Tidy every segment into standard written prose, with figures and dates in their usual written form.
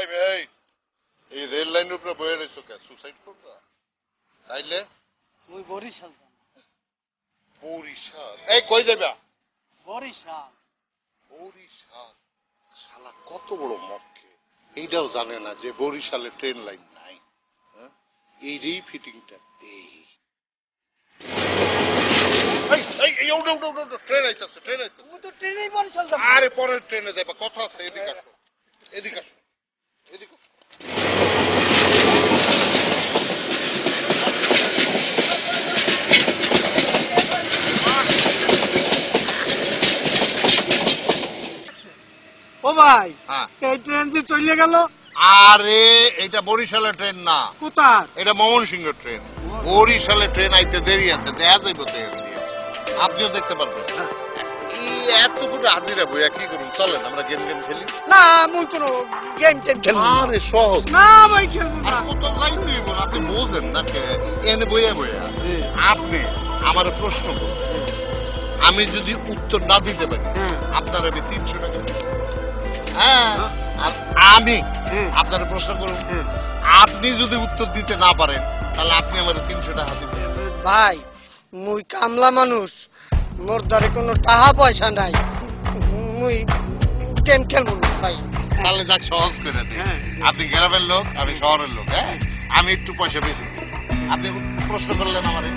ভাই ভাই এই রেল লাইনের উপরে বয়ে রয়েছো কে সুসাইড করবা তাইলে ওই বরিশাল বরিশাল এই কই যাবা বরিশাল বরিশাল শালা কত বড় মক্কে এইটাও জানে না যে বরিশালে ট্রেন লাইন নাই হ্যাঁ এই ফিটিংটা দেই ট্রেন আইতাছে ও তো ট্রেনেই বরিশাল যাবে আরে পরের ট্রেনে যাবা কথা আছে এদিকে আসো এদিকে আসো এদিকে আসো ও ভাই হ্যাঁ এই ট্রেন যে চলে গেল আরে এটা বরিশালের ট্রেন না কোথায় এটা ময়মনসিংহ ট্রেন বরিশালের ট্রেন আইতে দেরি আছে দেখা যাইব আপনিও দেখতে পারবেন এই এতটুকু হাজিরা বইয়া কি করুন চলেন আমরা গেম খেলি না মুই কোনো গেম খেলবো আরে সহজ না ভাই খেলবো না কত লাইন দিব আপনি বোঝেন না কে এনে বইয়া আপনি আমার প্রশ্ন করুন আমি যদি উত্তর না দিতে পারি আপনার আমি 300 টাকা দিব হ্যাঁ আর আমি আপনার প্রশ্ন করুন আপনি যদি উত্তর দিতে না পারেন তাহলে আপনি আমার 300 টাকা দিবেন ভাই মুই কামলা মানুষ মোর দ্বারে কোনো টাকা পয়সা নাই মুই গেম খেলবো না ভাই তাহলে যাক সহজ করে দিই আপনি গ্রামের লোক আমি শহরের লোক হ্যাঁ আমি একটু পয়সা বেশি দিই আপনি প্রশ্ন করলেন আমারে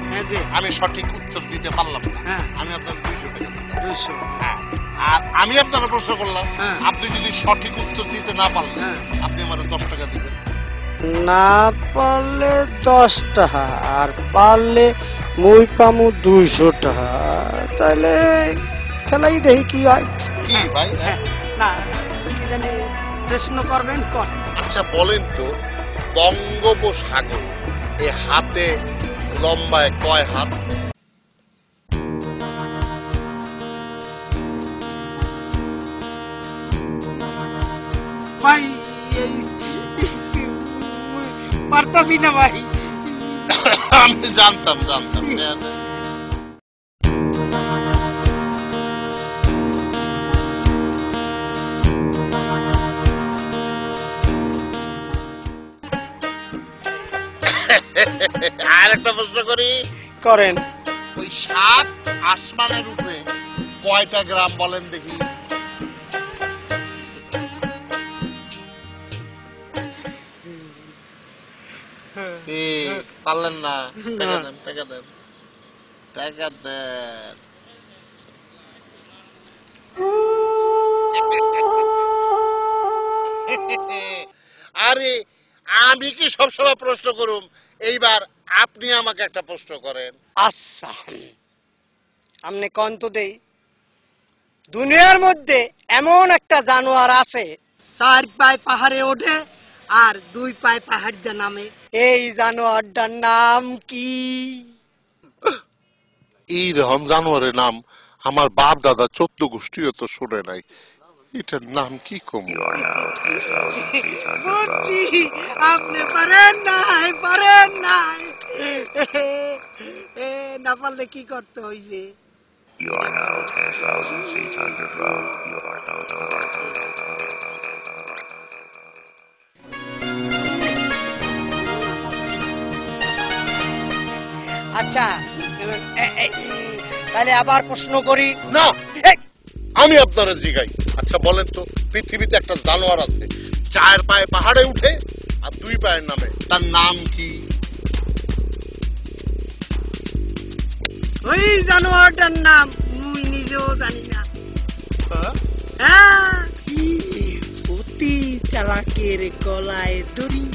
আমি সঠিক উত্তর দিতে পারলাম না আমি আপনার 200 টাকা দিলাম 200 হ্যাঁ আর আমি আপনার প্রশ্ন করলাম আপনি যদি সঠিক উত্তর দিতে না পারলেন আপনি আমার 10 টাকা দিবেন না পারলে 10 টাকা আর পারলে মুই পামু 200 টাকা তাহলে খেলাই দেখি কি হয় কি ভাই না কি জানি প্রশ্ন করবেন কোন আচ্ছা বলেন তো বঙ্গোপসাগর এই হাতে লম্বায় কয় হাত ভাই পারতাছি না ভাই আমি জানতাম আর একটা প্রশ্ন করি করেন ওই 7 আসমানের উপরে কয়টা গ্রাম বলেন দেখি পারলেন না টাকা দেন আরে আমি কি সবসময় প্রশ্ন করুম এইবার আপনি আমাকে একটা প্রশ্ন করেন আচ্ছা আমনে কোন তো দেই দুনিয়ার মধ্যে এমন একটা জানোয়ার আছে 4 পায়ে পাহাড়ে ওঠে আর 2 পায়ে পাহাড় দিয়ে নামে এই জানোয়ারটার নাম কি এই রকম জানোয়ারের নাম আমার বাপ দাদা 14 গোষ্ঠীও তো শুনে নাই এটার নাম কি কম আপনি পারেন নাই না পারলে কি করতে হইবে You are now 10,000 feet underground. You are now আচ্ছা তাহলে আবার প্রশ্ন করি না আমি আপনারা জিগাই আচ্ছা বলেন তো পৃথিবীতে একটা জানোয়ার আছে 4 পায়ে পাহাড়ে উঠে আর 2 পায়ের নামে তার নাম কি ওই জানোয়ারটার নাম মুই নিজেও জানি না হ্যাঁ অতি চালাকের গলায় দড়ি